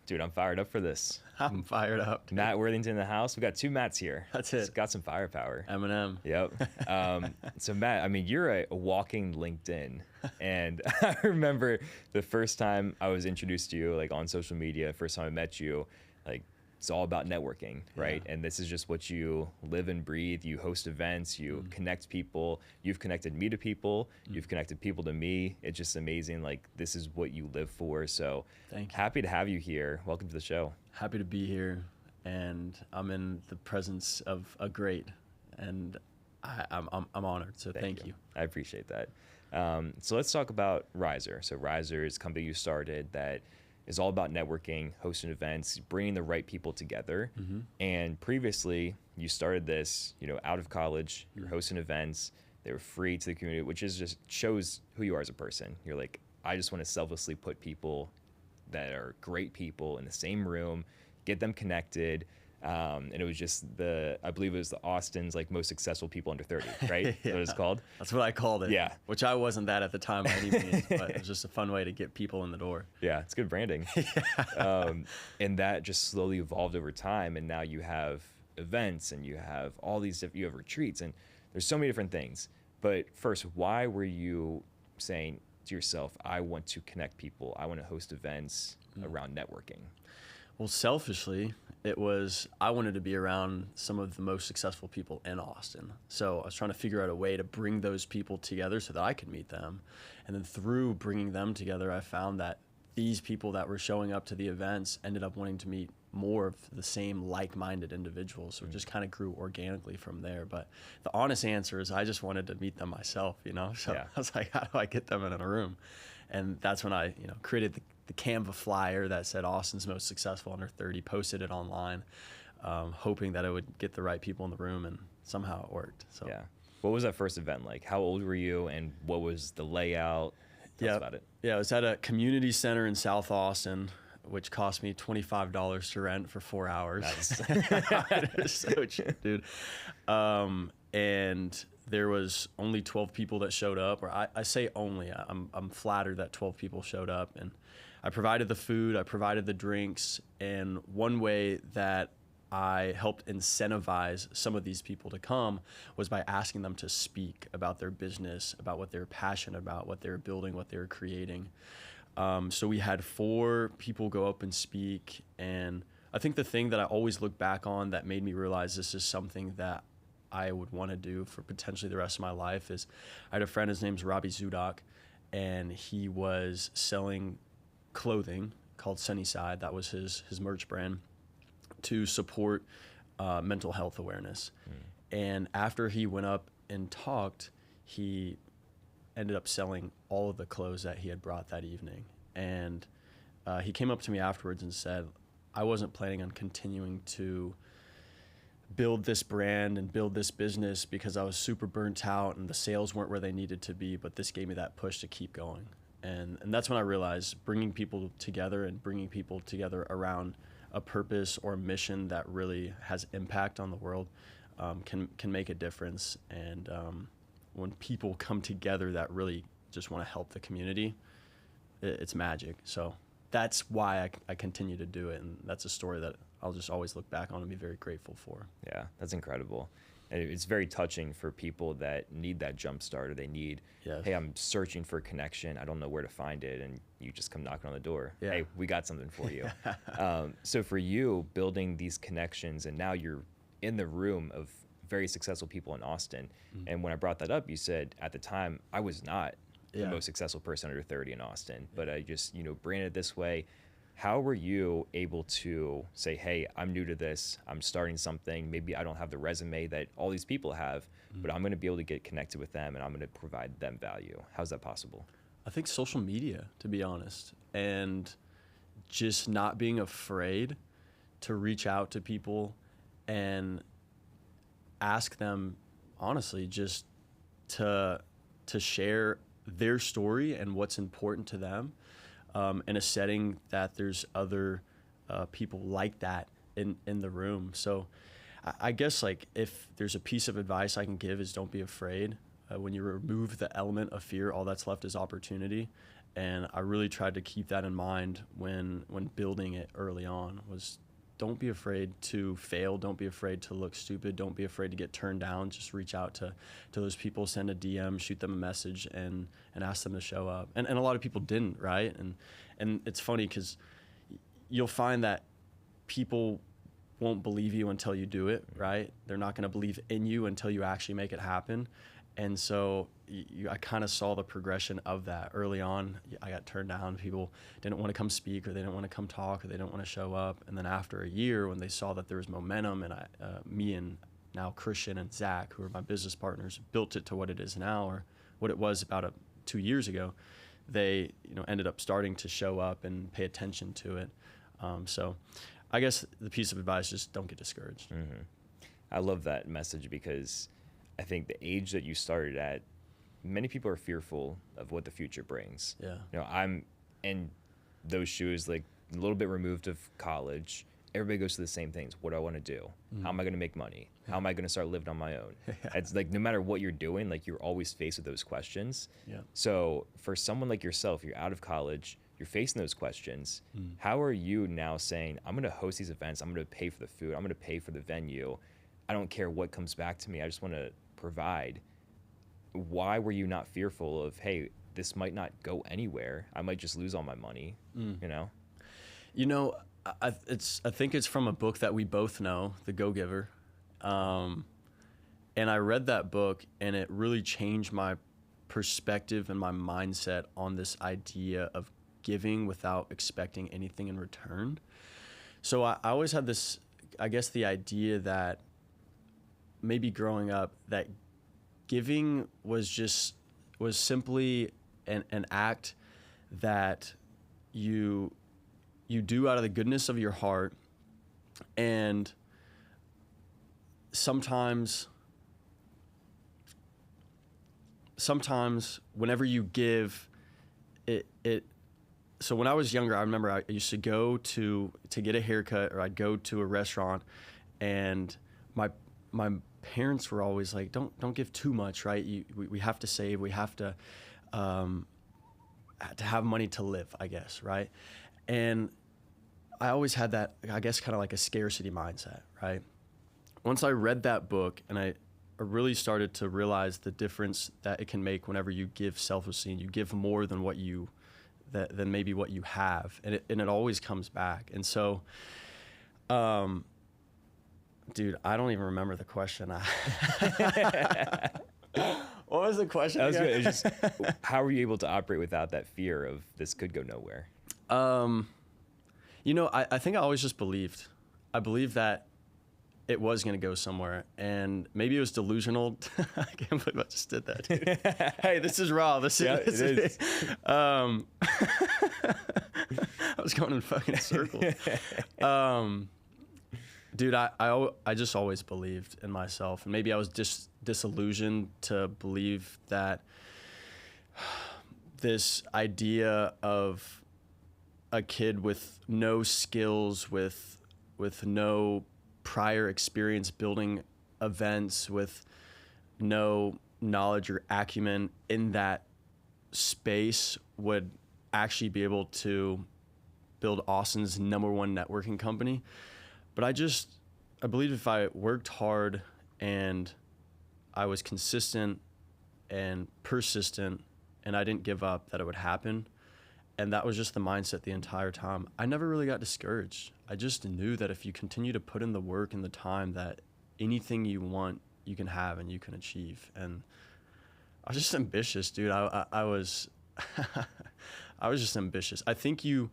Dude, I'm fired up for this. I'm fired up. Dude. Matt Worthington in the house. We got two Matts here. That's it. It's got some firepower. Eminem. Yep. So Matt, I mean, you're a walking LinkedIn. And I remember the first time I was introduced to you, like on social media, first time I met you, like it's all about networking, right? Yeah. And this is just what you live and breathe. You host events, you connect people. You've connected me to people. You've connected people to me. It's just amazing. Like, this is what you live for. So thank you. Happy to have you here. Welcome to the show. Happy to be here. And I'm in the presence of a great, and I'm honored. So thank you. I appreciate that. So let's talk about Riser. So Riser is a company you started that is all about networking, hosting events, bringing the right people together. And previously, you started this, out of college. You're hosting events. They were free to the community, which is just shows who you are as a person. You're like, I just want to selflessly put people that are great people in the same room, get them connected. And it was just I believe it was the Austin's like most successful people under 30, right? Yeah. That's what it's called? That's what I called it. Yeah. Which I wasn't that at the time by any means, but it was just a fun way to get people in the door. Yeah, it's good branding. And that just slowly evolved over time. And now you have events and you have all these you have retreats and there's so many different things. But first, why were you saying to yourself, I want to connect people. I want to host events around networking? Well, selfishly, it was I wanted to be around some of the most successful people in Austin. So I was trying to figure out a way to bring those people together so that I could meet them. And then through bringing them together, I found that these people that were showing up to the events ended up wanting to meet more of the same like-minded individuals. So it just kind of grew organically from there. But the honest answer is I just wanted to meet them myself, So I was like, how do I get them in a room? And that's when I, created the Canva flyer that said Austin's most successful under 30, posted it online, hoping that it would get the right people in the room, and somehow it worked. So yeah. What was that first event like? How old were you, and what was the layout? Tell us about it. Yeah, it was at a community center in South Austin, which cost me $25 to rent for 4 hours. Nice. It was so cheap, dude. And there was only 12 people that showed up, or I say only. I'm flattered that 12 people showed up, and I provided the food, I provided the drinks, and one way that I helped incentivize some of these people to come was by asking them to speak about their business, about what they're passionate about, what they're building, what they're creating. So we had 4 people go up and speak, and I think the thing that I always look back on that made me realize this is something that I would want to do for potentially the rest of my life is I had a friend, his name's Robbie Zudak, and he was selling clothing called Sunnyside. That was his merch brand to support mental health awareness. And after he went up and talked, he ended up selling all of the clothes that he had brought that evening. And he came up to me afterwards and said, I wasn't planning on continuing to build this brand and build this business because I was super burnt out and the sales weren't where they needed to be, but this gave me that push to keep going. And that's when I realized bringing people together and bringing people together around a purpose or a mission that really has impact on the world can make a difference. And when people come together that really just want to help the community, it's magic. So that's why I continue to do it. And that's a story that I'll just always look back on and be very grateful for. Yeah, that's incredible. And it's very touching for people that need that jump start, or they need, hey, I'm searching for a connection. I don't know where to find it. And you just come knocking on the door. Yeah. Hey, we got something for you. So for you, building these connections, and now you're in the room of very successful people in Austin. And when I brought that up, you said at the time, I was not the most successful person under 30 in Austin, but I just, branded it this way. How were you able to say, hey, I'm new to this, I'm starting something, maybe I don't have the resume that all these people have, but I'm going to be able to get connected with them and I'm going to provide them value? How's that possible? I think social media, to be honest, and just not being afraid to reach out to people and ask them, honestly, just to share their story and what's important to them. In a setting that there's other people like that in the room. So I guess like if there's a piece of advice I can give is don't be afraid. When you remove the element of fear, all that's left is opportunity. And I really tried to keep that in mind when building it early on. Was don't be afraid to fail. Don't be afraid to look stupid. Don't be afraid to get turned down. Just reach out to those people, send a DM, shoot them a message, and ask them to show up. And a lot of people didn't, right? And it's funny because you'll find that people won't believe you until you do it, right? They're not going to believe in you until you actually make it happen. And so I kind of saw the progression of that early on. I got turned down. People didn't want to come speak, or they didn't want to come talk, or they didn't want to show up. And then after a year, when they saw that there was momentum, and me and now Christian and Zach, who are my business partners, built it to what it is now, or what it was about 2 years ago, they ended up starting to show up and pay attention to it. So I guess the piece of advice is just don't get discouraged. Mm-hmm. I love that message, because I think the age that you started at, many people are fearful of what the future brings. Yeah. I'm in those shoes, like a little bit removed of college. Everybody goes through the same things. What do I want to do? Mm-hmm. How am I going to make money? How am I going to start living on my own? It's like, no matter what you're doing, like, you're always faced with those questions. Yeah. So for someone like yourself, you're out of college, you're facing those questions. How are you now saying, I'm going to host these events, I'm going to pay for the food, I'm going to pay for the venue, I don't care what comes back to me, I just want to provide? Why were you not fearful of, hey, this might not go anywhere, I might just lose all my money? I think it's from a book that we both know, The Go-Giver. And I read that book, and it really changed my perspective and my mindset on this idea of giving without expecting anything in return. So I always had this, I guess, the idea that maybe growing up, that giving was simply an act that you do out of the goodness of your heart. And sometimes whenever you give, so when I was younger, I remember I used to go to get a haircut, or I'd go to a restaurant, and my parents were always like, don't give too much, right? We have to save, we have to have money to live, I guess, right? And I always had that, I guess, kind of like a scarcity mindset, right? Once I read that book, and I really started to realize the difference that it can make whenever you give selflessly, and you give more than than maybe what you have, and it always comes back. And so, dude, I don't even remember the question. What was the question? That was good. It was just, how were you able to operate without that fear of this could go nowhere? I think I always just believed. I believed that it was going to go somewhere, and maybe it was delusional. I can't believe I just did that, dude. Hey, this is raw. This is I was going in fucking circles. Dude, I just always believed in myself, and maybe I was just disillusioned to believe that this idea of a kid with no skills, with no prior experience building events, with no knowledge or acumen in that space, would actually be able to build Austin's #1 networking company. But I believe if I worked hard and I was consistent and persistent and I didn't give up, that it would happen. And that was just the mindset the entire time. I never really got discouraged. I just knew that if you continue to put in the work and the time, that anything you want, you can have and you can achieve. And I was just ambitious, dude. I was just ambitious. I think you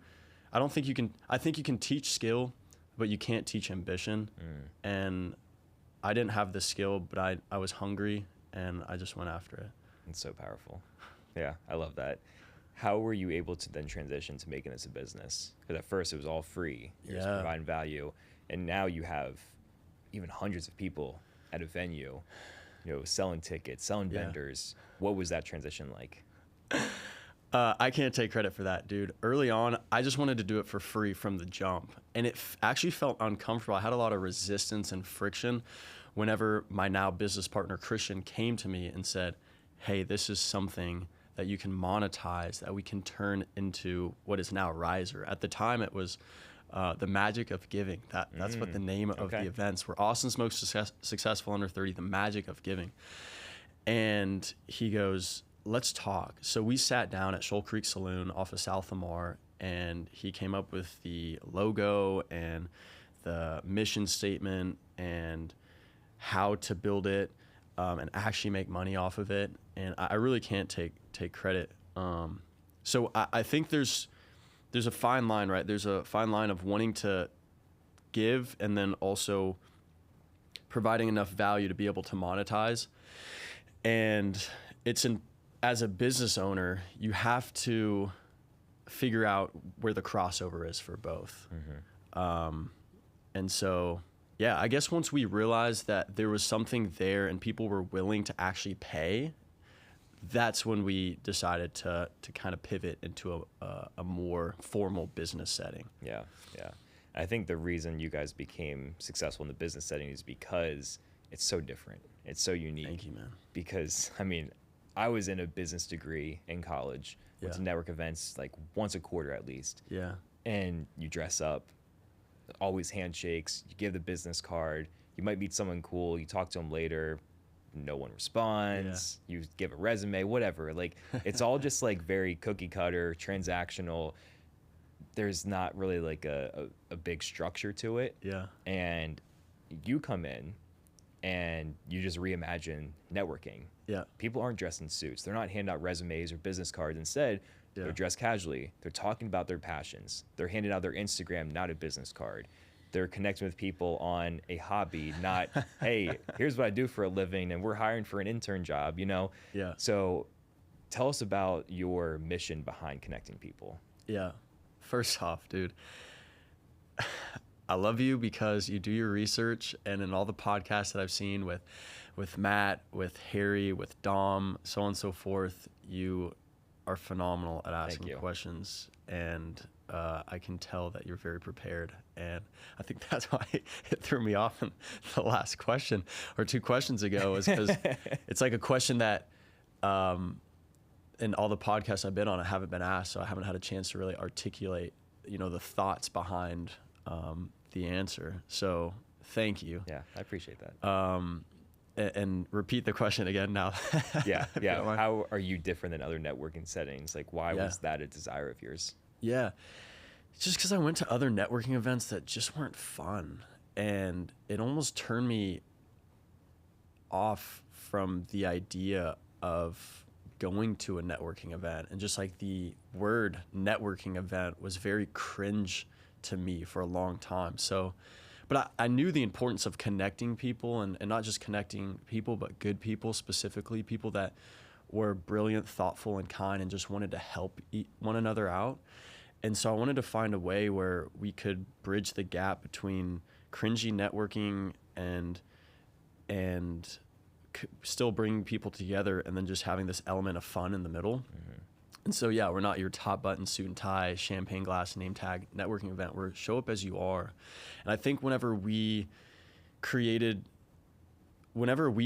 can teach skill, but you can't teach ambition. And I didn't have the skill, but I was hungry, and I just went after it. It's so powerful. Yeah, I love that. How were you able to then transition to making this a business? Because at first it was all free. You're just providing value. And now you have even hundreds of people at a venue, selling tickets, selling vendors. What was that transition like? I can't take credit for that, dude. Early on, I just wanted to do it for free from the jump. And it actually felt uncomfortable. I had a lot of resistance and friction whenever my now business partner, Christian, came to me and said, hey, this is something that you can monetize, that we can turn into what is now Riser. At the time, it was the magic of giving. That's what the name of the events were. Austin's most successful under 30, the magic of giving. And he goes, let's talk. So we sat down at Shoal Creek Saloon off of South Lamar, and he came up with the logo and the mission statement and how to build it and actually make money off of it. And I really can't take credit. So I think there's a fine line, right? There's a fine line of wanting to give and then also providing enough value to be able to monetize. And as a business owner, you have to figure out where the crossover is for both. And so, yeah, I guess once we realized that there was something there and people were willing to actually pay, that's when we decided to kind of pivot into a more formal business setting. Yeah. I think the reason you guys became successful in the business setting is because it's so different. It's so unique. Thank you, man. Because, I mean, I was in a business degree in college, went to network events like once a quarter at least. Yeah. And you dress up, always handshakes, you give the business card, you might meet someone cool, you talk to them later, no one responds, you give a resume, whatever. Like, it's all just like very cookie cutter, transactional. There's not really like a big structure to it. Yeah. And you come in and you just reimagine networking. Yeah. People aren't dressed in suits. They're not handing out resumes or business cards. Instead, they're dressed casually. They're talking about their passions. They're handing out their Instagram, not a business card. They're connecting with people on a hobby, not, hey, here's what I do for a living and we're hiring for an intern job, you know? Yeah. So tell us about your mission behind connecting people. Yeah. First off, dude, I love you because you do your research, and in all the podcasts that I've seen with Matt, with Harry, with Dom, so on and so forth, you are phenomenal at asking questions, and I can tell that you're very prepared. And I think that's why it threw me off in the last question or 2 questions ago, is because it's like a question that in all the podcasts I've been on, I haven't been asked, so I haven't had a chance to really articulate, the thoughts behind the answer. So thank you. Yeah, I appreciate that. And repeat the question again now. Yeah. How are you different than other networking settings? Like, why was that a desire of yours? Yeah, just because I went to other networking events that just weren't fun, and it almost turned me off from the idea of going to a networking event. And just like the word networking event was very cringe to me for a long time. So, but I knew the importance of connecting people, and not just connecting people, but good people, specifically people that were brilliant, thoughtful, and kind, and just wanted to help one another out. And so I wanted to find a way where we could bridge the gap between cringy networking and still bringing people together, and then just having this element of fun in the middle. And so, yeah, we're not your top button suit and tie, champagne glass, name tag networking event. We're show up as you are. And I think whenever we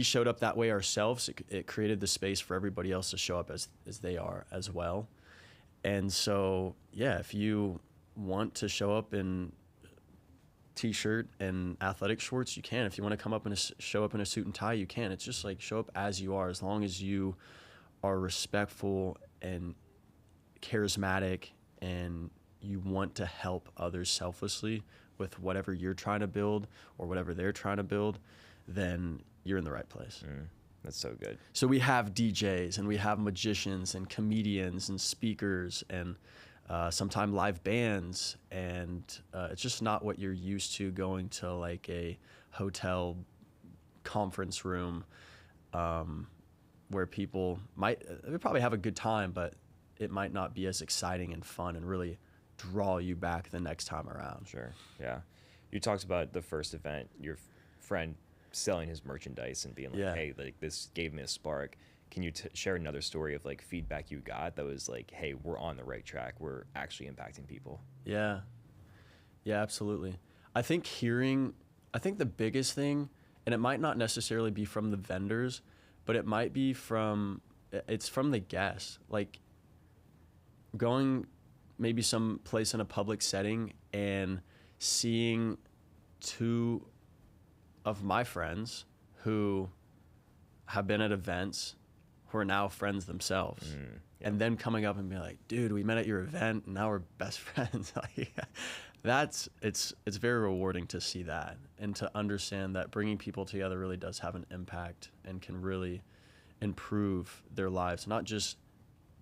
showed up that way ourselves, it created the space for everybody else to show up as they are as well. And so, yeah, if you want to show up in t-shirt and athletic shorts, you can. If you want to come up and show up in a suit and tie, you can. It's just like, show up as you are, as long as you are respectful and charismatic and you want to help others selflessly with whatever you're trying to build or whatever they're trying to build, then you're in the right place. That's so good. So we have DJs and we have magicians and comedians and speakers and sometimes live bands, and it's just not what you're used to going to like a hotel conference room where people they probably have a good time, but it might not be as exciting and fun and really draw you back the next time around. Sure. Yeah. You talked about the first event, your friend selling his merchandise and being like, hey, like this gave me a spark. Can you share another story of like feedback you got that was like, hey, we're on the right track, we're actually impacting people? Yeah, absolutely. I think the biggest thing, and it might not necessarily be from the vendors, but it might be from it's from the guests. Like going maybe some place in a public setting and seeing two of my friends who have been at events who are now friends themselves. And then coming up and being like, dude, we met at your event and now we're best friends. Like, it's very rewarding to see that and to understand that bringing people together really does have an impact and can really improve their lives, not just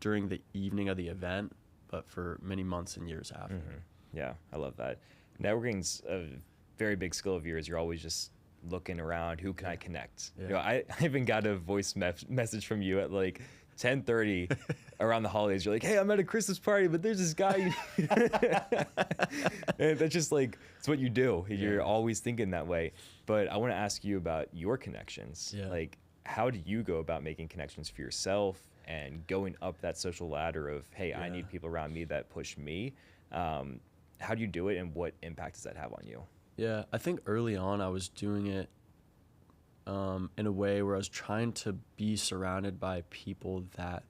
during the evening of the event, but for many months and years after. Yeah, I love that. Networking's a very big skill of yours. You're always just looking around, who can I connect? You know, I even got a voice message from you at like 10:30 around the holidays. You're like, hey, I'm at a Christmas party, but there's this guy. And that's just like, it's what you do. You're always thinking that way. But I want to ask you about your connections. Like, how do you go about making connections for yourself and going up that social ladder of, hey, I need people around me that push me? How do you do it, and what impact does that have on you? Yeah, I think early on I was doing it in a way where I was trying to be surrounded by people that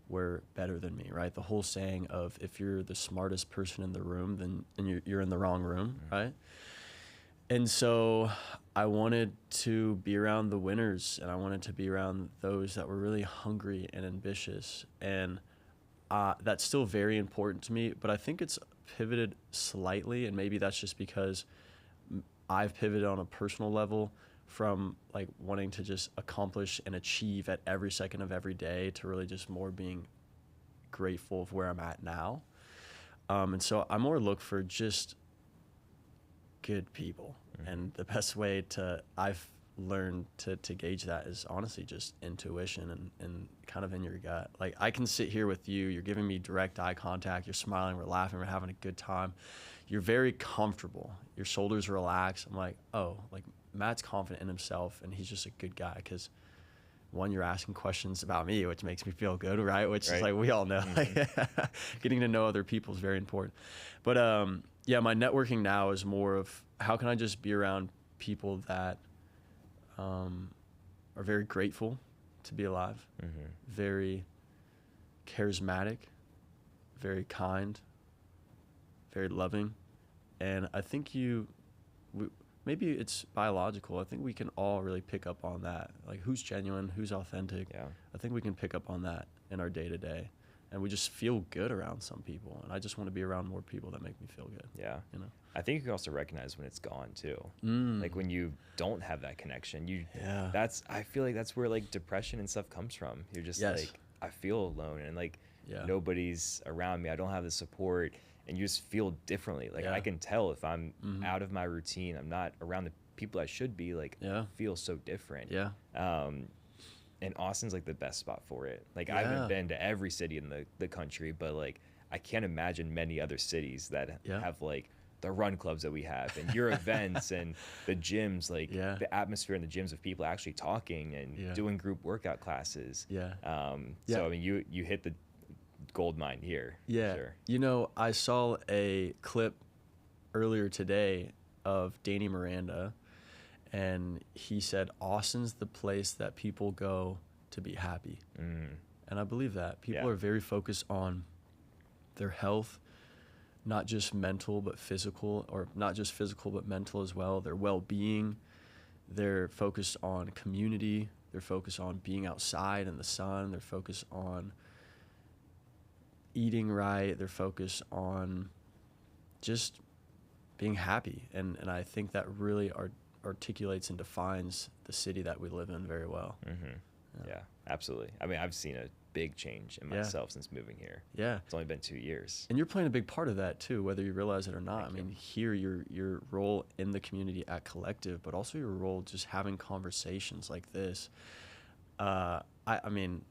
were better than me, right? The whole saying of, if you're the smartest person in the room, then you're in the wrong room, right? And so I wanted to be around the winners, and I wanted to be around those that were really hungry and ambitious. And that's still very important to me, but I think it's pivoted slightly, and maybe that's just because I've pivoted on a personal level from like wanting to just accomplish and achieve at every second of every day to really just more being grateful of where I'm at now. And so I more look for just good people. And the best way I've learned to gauge that is honestly just intuition and kind of in your gut. Like, I can sit here with you, you're giving me direct eye contact, you're smiling, we're laughing, we're having a good time. You're very comfortable. Your shoulders are relaxed. I'm like, oh, like Matt's confident in himself and he's just a good guy. Because one, you're asking questions about me, which makes me feel good, right? Which is like, we all know, getting to know other people is very important. But yeah, my networking now is more of, how can I just be around people that are very grateful to be alive, very charismatic, very kind, very loving. And I think maybe it's biological. I think we can all really pick up on that. Like, who's genuine, who's authentic. Yeah. I think we can pick up on that in our day to day. And we just feel good around some people. And I just want to be around more people that make me feel good. Yeah. You know? I think you can also recognize when it's gone too. Like when you don't have that connection, I feel like that's where like depression and stuff comes from. You're just like, I feel alone and like nobody's around me. I don't have the support, and you just feel differently. Like I can tell if I'm out of my routine, I'm not around the people I should be, like I feel so different. And Austin's like the best spot for it. Like I haven't been to every city in the country, but like I can't imagine many other cities that have like the run clubs that we have and your events and the gyms, like the atmosphere in the gyms of people actually talking and doing group workout classes. So I mean, you hit the gold mine here. Sure. You know, I saw a clip earlier today of Danny Miranda, and he said, Austin's the place that people go to be happy. And I believe that. People are very focused on their health, not just mental, but physical, or not just physical, but mental as well. Their well-being. They're focused on community. They're focused on being outside in the sun. They're focused on eating right. They're focused on just being happy. And I think that really articulates and defines the city that we live in very well. Yeah, absolutely. I mean, I've seen a big change in myself since moving here. It's only been 2 years. And you're playing a big part of that too, whether you realize it or not. I mean, here your role in the community at Collective, but also your role just having conversations like this. I mean,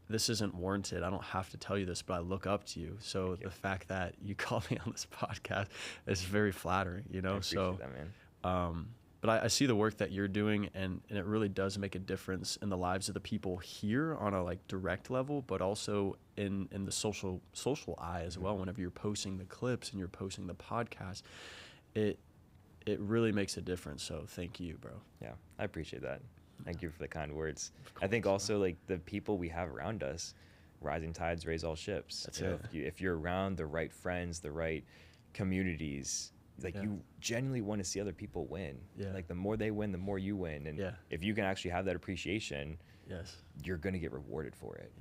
this isn't warranted. I don't have to tell you this, but I look up to you. So the fact that you called me on this podcast is very flattering, you know? I appreciate that, man. But I see the work that you're doing, and it really does make a difference in the lives of the people here on a like direct level, but also in the social eye as well. Whenever you're posting the clips and you're posting the podcast, it really makes a difference. So thank you, bro. Yeah, I appreciate that. Thank you for the kind words. I think also like the people we have around us, rising tides raise all ships. That's you know, it. if you're around the right friends, the right communities, like you genuinely want to see other people win. Like the more they win, the more you win. And if you can actually have that appreciation, you're going to get rewarded for it.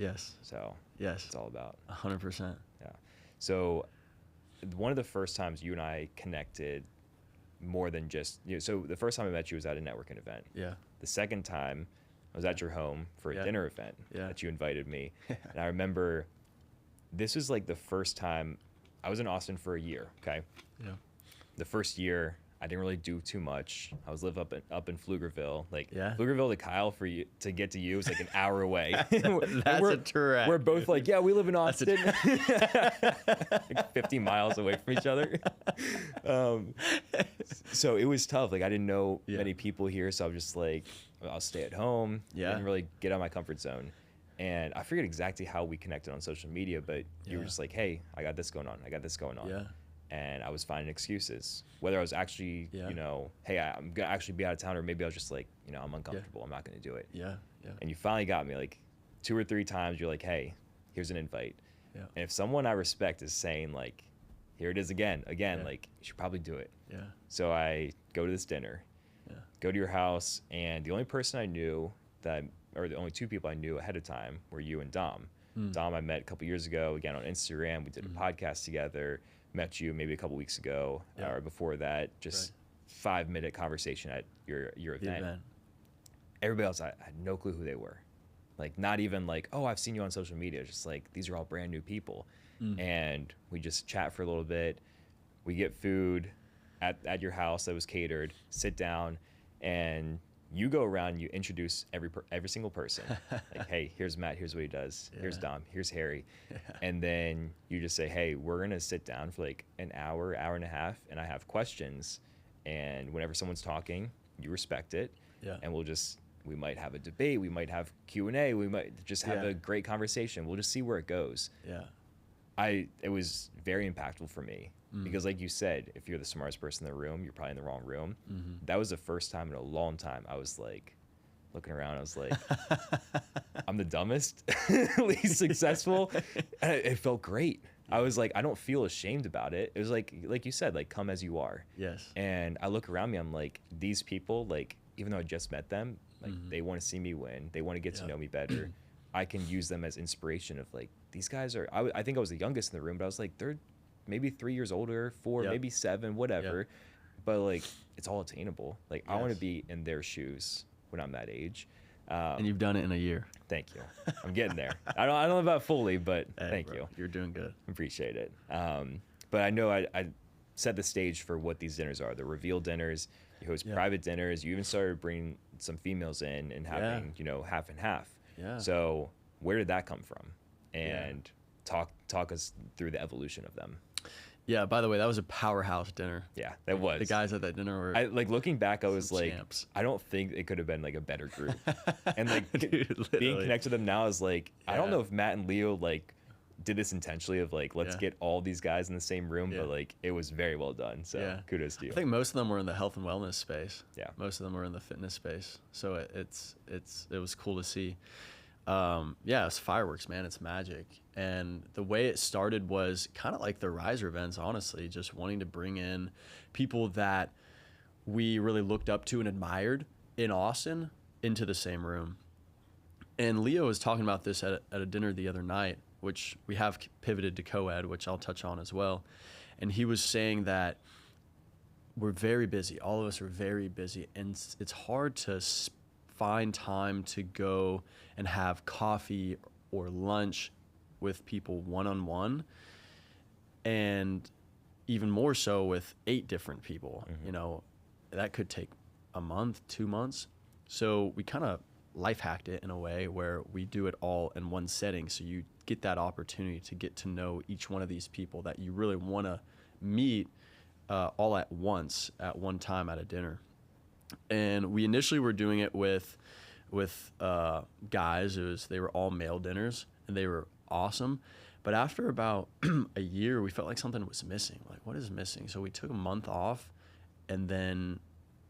So it's all about 100%. Yeah. So one of the first times you and I connected more than just, so the first time I met you was at a networking event. The second time I was at your home for a dinner event that you invited me. And I remember this was like the first time I was in Austin for a year. Okay. The first year I didn't really do too much. I was live up in Pflugerville. Like Pflugerville to Kyle for you to get to you is like an hour away. That's a trek. We're both like, yeah, we live in Austin. Like 50 miles away from each other. So it was tough. Like I didn't know many people here, so I was just like, I'll stay at home. Didn't really get out of my comfort zone. And I forget exactly how we connected on social media, but you were just like, hey, I got this going on. I got this going on. And I was finding excuses, whether I was actually, hey, I'm going to actually be out of town, or maybe I was just like, I'm uncomfortable. I'm not going to do it. And you finally got me like 2 or 3 times. You're like, hey, here's an invite. And if someone I respect is saying like, here it is again, like you should probably do it. So I go to this dinner, go to your house. And the only person I knew or the only 2 people I knew ahead of time were you and Dom. Dom, I met a couple years ago, again, on Instagram. We did a podcast together. Met you maybe a couple weeks ago or before that, just 5-minute conversation at your event. Everybody else, I had no clue who they were. Like not even like, oh, I've seen you on social media. Just like, these are all brand new people. And we just chat for a little bit. We get food at your house that was catered, sit down, and you go around and you introduce every single person. Like, hey, here's Matt, here's what he does. Here's Dom, here's Harry. And then you just say, hey, we're going to sit down for like an hour, hour and a half, and I have questions. And whenever someone's talking, you respect it. And we might have a debate, we might have Q&A, we might just have a great conversation. We'll just see where it goes. It was very impactful for me. Because like you said, if you're the smartest person in the room, you're probably in the wrong room. That was the first time in a long time I was like looking around. I was like, I'm the dumbest, least successful. And it felt great. I was like, I don't feel ashamed about it. It was like you said, like, come as you are. And I look around me, I'm like, these people, like, even though I just met them, like they want to see me win. They want to get to know me better. I can use them as inspiration of like, these guys are, I think I was the youngest in the room, but I was like, they're maybe 3 years older, 4, maybe 7, whatever. But like, it's all attainable. Like I want to be in their shoes when I'm that age. And you've done it in a year. Thank you. I'm getting there. I don't know about fully, but thank you. You're doing good. Appreciate it. But I know I set the stage for what these dinners are. The reveal dinners. You host private dinners. You even started bringing some females in and having, half and half. So where did that come from? And talk us through the evolution of them. Yeah, by the way, that was a powerhouse dinner. Yeah, that was. The guys at that dinner were like looking back, I was like, champs. I don't think it could have been like a better group. And like being connected to them now is like, I don't know if Matt and Leo like did this intentionally of like, let's get all these guys in the same room, but like it was very well done. So kudos to you. I think most of them were in the health and wellness space. Yeah. Most of them were in the fitness space. So it was cool to see. It's fireworks, man. It's magic. And the way it started was kind of like the Riser events, honestly, just wanting to bring in people that we really looked up to and admired in Austin into the same room. And Leo was talking about this at a dinner the other night, which we have pivoted to co-ed, which I'll touch on as well. And he was saying that we're very busy. All of us are very busy. And it's hard to find time to go and have coffee or lunch with people one-on-one, and even more so with 8 different people. That could take a month, 2 months. So we kind of life hacked it in a way where we do it all in one setting, so you get that opportunity to get to know each one of these people that you really want to meet all at once at one time at a dinner. And we initially were doing it with guys. They were all male dinners, and they were awesome. But after about a year, we felt like something was missing. Like, what is missing? So we took a month off and then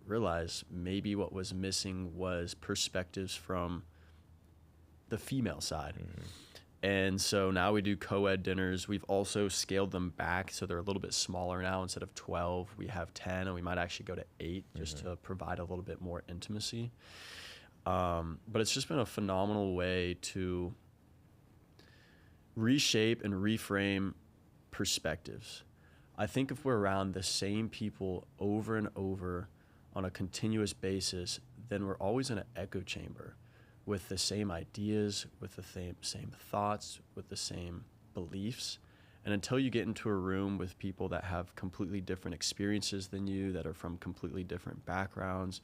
realize maybe what was missing was perspectives from the female side. And so now we do co-ed dinners. We've also scaled them back, so they're a little bit smaller now. Instead of 12, we have 10, and we might actually go to 8 just to provide a little bit more intimacy. But it's just been a phenomenal way to reshape and reframe perspectives. I think if we're around the same people over and over on a continuous basis, then we're always in an echo chamber with the same ideas, with the same thoughts, with the same beliefs. And until you get into a room with people that have completely different experiences than you, that are from completely different backgrounds,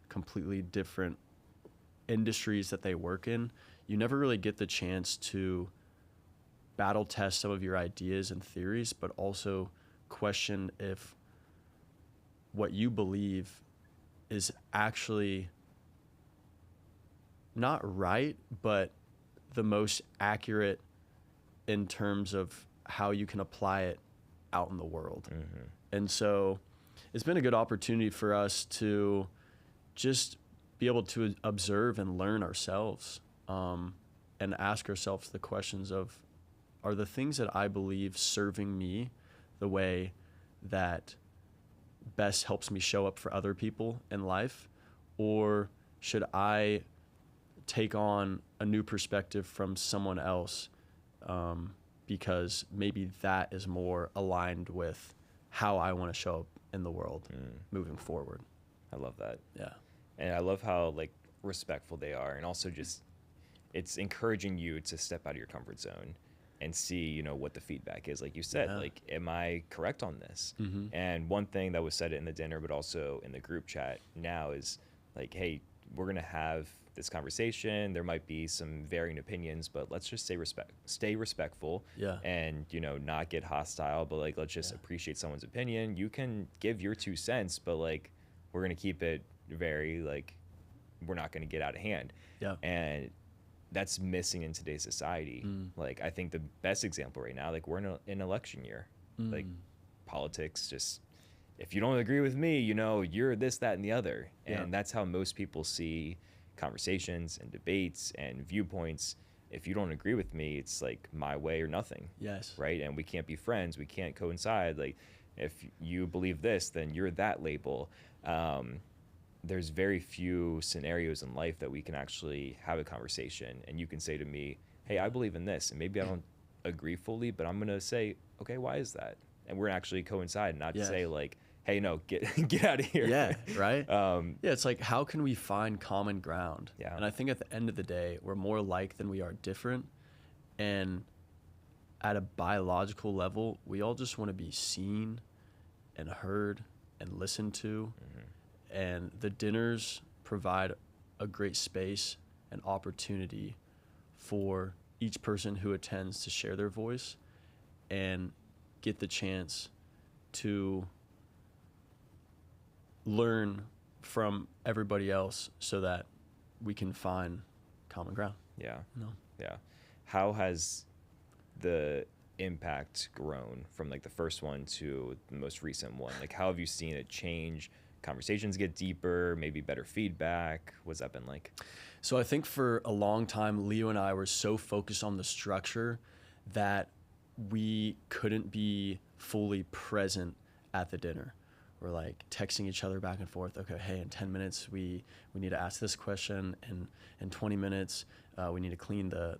completely different industries that they work in, you never really get the chance to battle test some of your ideas and theories, but also question if what you believe is actually not right, but the most accurate in terms of how you can apply it out in the world. And so it's been a good opportunity for us to just be able to observe and learn ourselves, and ask ourselves the questions of, are the things that I believe serving me the way that best helps me show up for other people in life? Or should I take on a new perspective from someone else, because maybe that is more aligned with how I want to show up in the world moving forward? I love that. Yeah. And I love how like respectful they are, and also just it's encouraging you to step out of your comfort zone and see, you know, what the feedback is. Like you said, like, am I correct on this? And one thing that was said in the dinner, but also in the group chat now, is like, hey, we're going to have this conversation. There might be some varying opinions, but let's just stay respectful, and, you know, not get hostile, but like, let's just appreciate someone's opinion. You can give your 2 cents, but like, we're going to keep it very, like, we're not going to get out of hand. And that's missing in today's society. Like, I think the best example right now, like, we're in an election year. Like, politics, just, if you don't agree with me, you know, you're this, that, and the other. And that's how most people see conversations and debates and viewpoints. If you don't agree with me, it's like my way or nothing. Right? And we can't be friends. We can't coincide. Like, if you believe this, then you're that label. There's very few scenarios in life that we can actually have a conversation, and you can say to me, hey, I believe in this, and maybe I don't agree fully, but I'm going to say, okay, why is that? And we're actually coincide, not say like, hey, no, get out of here. Right? It's like, how can we find common ground? And I think at the end of the day, we're more alike than we are different. And at a biological level, we all just want to be seen and heard and listened to. And the dinners provide a great space and opportunity for each person who attends to share their voice and get the chance to learn from everybody else so that we can find common ground. How has the impact grown from like the first one to the most recent one? Like, how have you seen it change? Conversations get deeper, maybe better feedback? What's that been like? So I think for a long time, Leo and I were so focused on the structure that we couldn't be fully present at the dinner. We're like texting each other back and forth. Okay, hey, in 10 minutes, we need to ask this question. And in 20 minutes, we need to clean the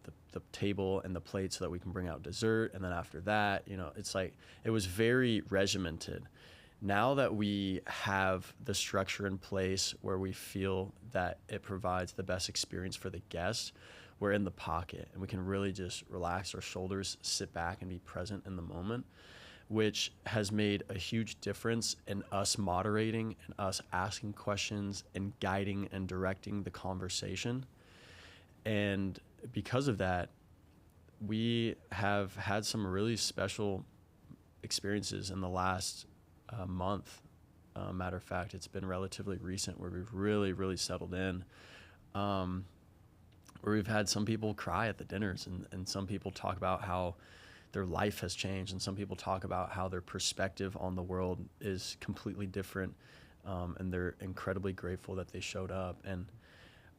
table and the plate so that we can bring out dessert. And then after that, you know, it's like, it was very regimented. Now that we have the structure in place where we feel that it provides the best experience for the guests, we're in the pocket and we can really just relax our shoulders, sit back and be present in the moment, which has made a huge difference in us moderating and us asking questions and guiding and directing the conversation. And because of that, we have had some really special experiences in the last month. Matter of fact, it's been relatively recent where we've really, really settled in, where we've had some people cry at the dinners, and some people talk about how their life has changed, and some people talk about how their perspective on the world is completely different and they're incredibly grateful that they showed up. And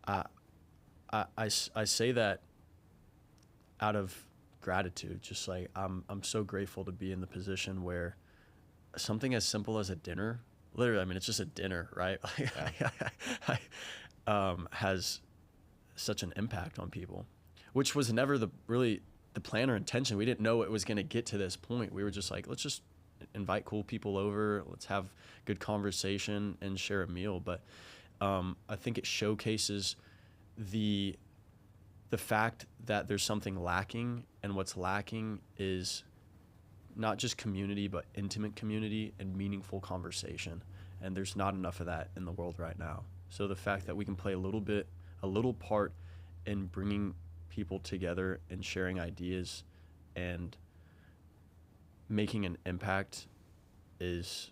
I say that out of gratitude, just like I'm so grateful to be in the position where something as simple as a dinner, literally, I mean, it's just a dinner, right? Has such an impact on people, which was never really the plan or intention. We didn't know it was going to get to this point. We were just like, let's just invite cool people over, let's have good conversation and share a meal. But I think it showcases the fact that there's something lacking, and what's lacking is not just community, but intimate community and meaningful conversation. And there's not enough of that in the world right now. So the fact that we can play a little part in bringing people together and sharing ideas and making an impact is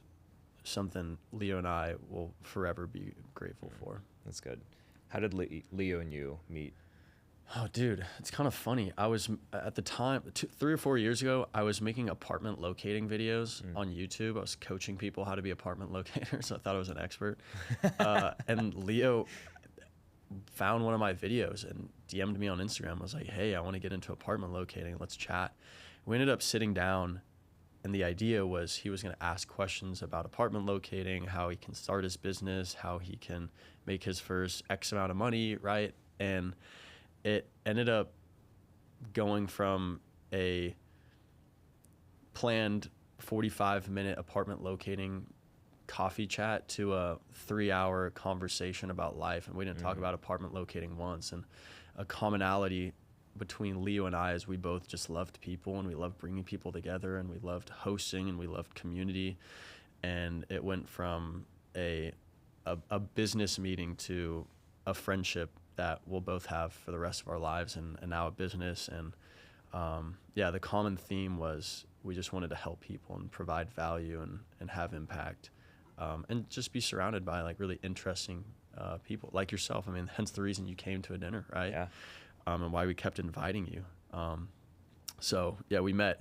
something Leo and I will forever be grateful for. That's good. How did Leo and you meet? Oh, dude, it's kind of funny. I was, at the time, 3 or 4 years ago, I was making apartment locating videos on YouTube. I was coaching people how to be apartment locators. I thought I was an expert. And Leo found one of my videos and DM'd me on Instagram. I was like, hey, I want to get into apartment locating. Let's chat. We ended up sitting down, and the idea was he was going to ask questions about apartment locating, how he can start his business, how he can make his first X amount of money, right? And it ended up going from a planned 45-minute apartment locating coffee chat to a 3-hour conversation about life. And we didn't talk about apartment locating once. And a commonality between Leo and I is we both just loved people, and we loved bringing people together, and we loved hosting, and we loved community. And it went from a business meeting to a friendship that we'll both have for the rest of our lives, and now a business. And the common theme was we just wanted to help people and provide value and have impact, and just be surrounded by like really interesting people like yourself. I mean, hence the reason you came to a dinner, right? Yeah. And why we kept inviting you. So we met,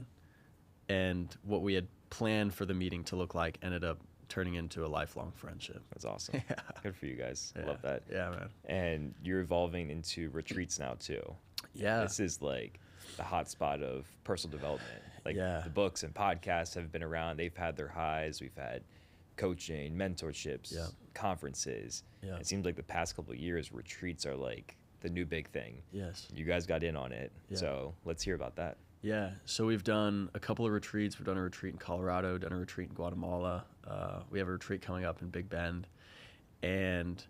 and what we had planned for the meeting to look like ended up turning into a lifelong friendship. That's awesome. Yeah. Good for you guys. I Yeah. love that. Yeah, man. And you're evolving into retreats now too. Yeah. This is like the hot spot of personal development. Like the books and podcasts have been around. They've had their highs. We've had coaching, mentorships, conferences. Yeah. It seems like the past couple of years, retreats are like the new big thing. Yes. You guys got in on it. Yeah. So let's hear about that. Yeah. So we've done a couple of retreats. We've done a retreat in Colorado, done a retreat in Guatemala. We have a retreat coming up in Big Bend. And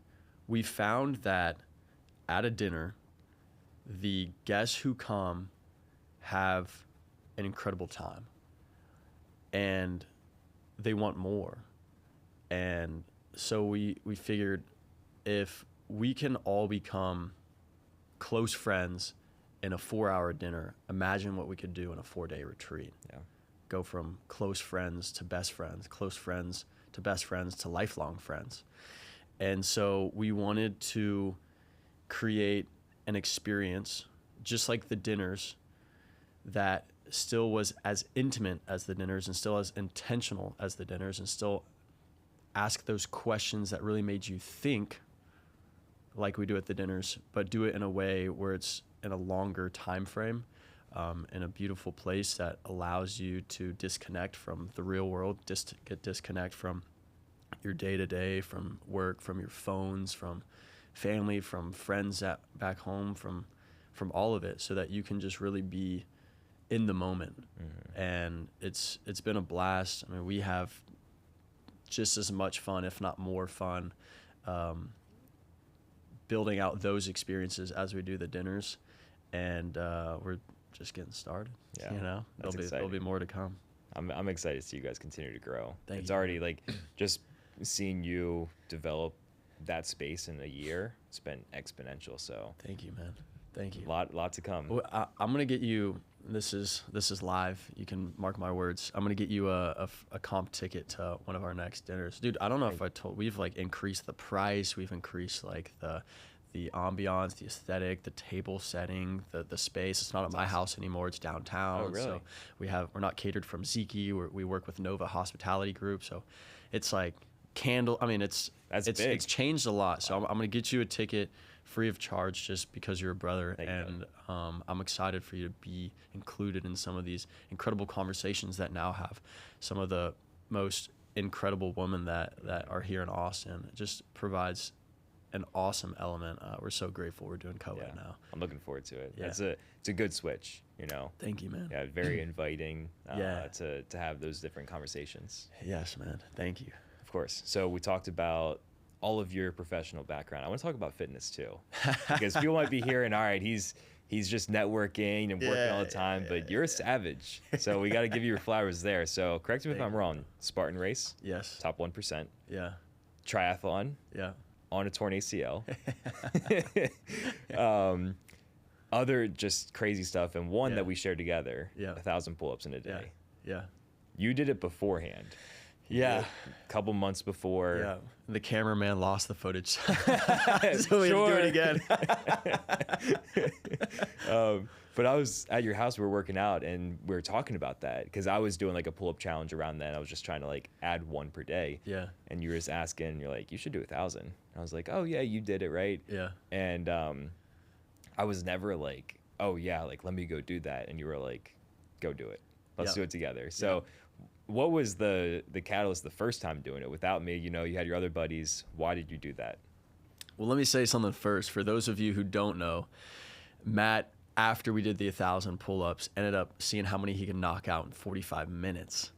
we found that at a dinner, the guests who come have an incredible time, and they want more. And so we figured if we can all become close friends in a 4-hour dinner, imagine what we could do in a 4-day retreat. Yeah. Go from close friends to best friends, close friends to best friends to lifelong friends. And so we wanted to create an experience just like the dinners that still was as intimate as the dinners and still as intentional as the dinners, and still ask those questions that really made you think like we do at the dinners, but do it in a way where it's in a longer time frame, in a beautiful place that allows you to disconnect from the real world, disconnect from your day-to-day, from work, from your phones, from family, from friends back home, from all of it, so that you can just really be in the moment. And it's been a blast. I mean, we have just as much fun, if not more fun, building out those experiences as we do the dinners, and we're just getting started. Yeah, you know, there'll be more to come. I'm excited to see you guys continue to grow. Thank it's you. Already like just seeing you develop that space in a year. It's been exponential. So thank you, man. Thank you. Lot to come. Well, I'm gonna get you. This is live. You can mark my words. I'm gonna get you a comp ticket to one of our next dinners, dude. I don't know if I told. We've like increased the price. We've increased like the ambiance, the aesthetic, the table setting, the space. It's not at my house anymore. It's downtown. Oh, really? So we're not catered from Ziki. We work with Nova Hospitality Group. So it's like candle. I mean, it's changed a lot. So I'm going to get you a ticket free of charge just because you're a brother. And I'm excited for you to be included in some of these incredible conversations that now have some of the most incredible women that are here in Austin. It just provides an awesome element. We're so grateful we're doing co-ed now. I'm looking forward to it. Yeah. It's a good switch, you know. Thank you, man. Yeah, very inviting to have those different conversations. Yes, man. Thank you. Of course. So we talked about all of your professional background. I want to talk about fitness too, because people might be hearing, all right, he's just networking and working all the time, but you're a savage. So we got to give you your flowers there. So correct me if I'm wrong. Spartan race. Yes. Top 1%. Yeah. Triathlon. Yeah. On a torn ACL. Other just crazy stuff, and one that we shared together. 1,000 pull-ups in a day. Yeah. You did it beforehand. Yeah. A couple months before. Yeah. The cameraman lost the footage. So we had to do it again. But I was at your house, we were working out, and we were talking about that because I was doing like a pull-up challenge around then. I was just trying to like add one per day. Yeah. And you were just asking, you're like, you should do 1,000. I was like, oh yeah, you did it, right? Yeah. And I was never like, oh yeah, like let me go do that. And you were like, go do it. Let's do it together. So what was the catalyst the first time doing it without me? You know, you had your other buddies. Why did you do that? Well, let me say something first. For those of you who don't know, Matt, after we did the 1,000 pull-ups, ended up seeing how many he could knock out in 45 minutes.